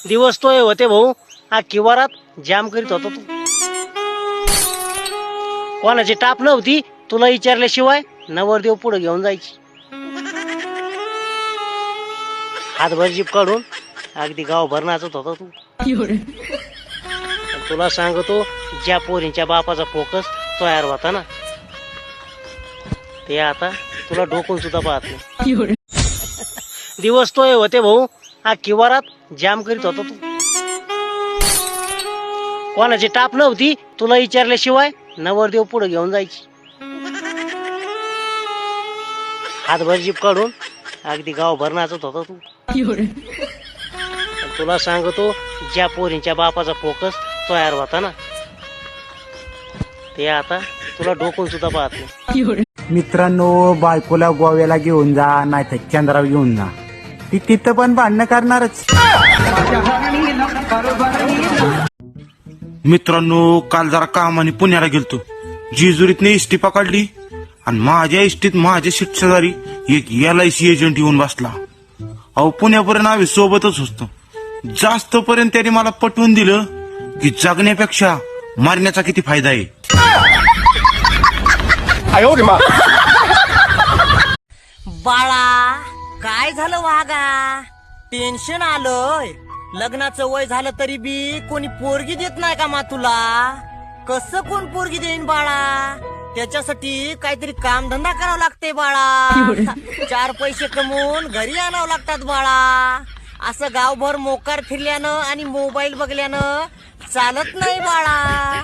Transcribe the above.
दिवस तो होते भाऊ, हा किवारात जाम करीत होता तू. कोणाची टाप नव्हती तुला विचारल्याशिवाय नवरदेव पुढे घेऊन जायची. हातभर जीप काढून अगदी गावभर नाचत होता तू. तुला सांगतो, ज्या पोरींच्या बापाचा फोकस तयार होता ना, ते आता तुला ढोकून सुद्धा पाहत नाही. दिवस तो होते भाऊ, हा किवारात जाम करीत होता तू. कोणाची टाप नव्हती तुला विचारल्याशिवाय नवरदेव पुढे घेऊन जायची. हातभर जीप काढून अगदी गावभर नाचत होता तू. तुला सांगतो, ज्या पोरींच्या बापाचा फोकस तयार होता ना, ते आता तुला ढोकून सुद्धा पाहत नाही. मित्रांनो, बायकोला गोव्याला घेऊन जा, नाही तर चंद्रावर घेऊन जा, ती तिथं पण भांडणं करणारच. मित्रांनो, काल जरा कामाने पुण्याला गेलतो. जेजुरीतने इष्टी पकडली आणि माझ्या इष्टीत माझ्या शेजारी एक LIC एजंट येऊन बसला. अहो, पुण्यापर्यंत आम्ही सोबतच असतो. जास्त पर्यंत त्याने मला पटवून दिलं की जगण्यापेक्षा मरण्याचा किती फायदा आहे. बाळा, काय झालं वागा? टेन्शन आलंय. लग्नाचं वय झालं तरी बी कोणी पोरगी देत नाही का मा तुला? कसं कोण पोरगी देईन बाळा? त्याच्यासाठी काहीतरी कामधंदा करावा लागते बाळा. 4 पैसे कमवून घरी आणावं लागतात बाळा. असं गावभर मोकार फिरल्यानं आणि मोबाईल बघल्यानं चालत नाही बाळा.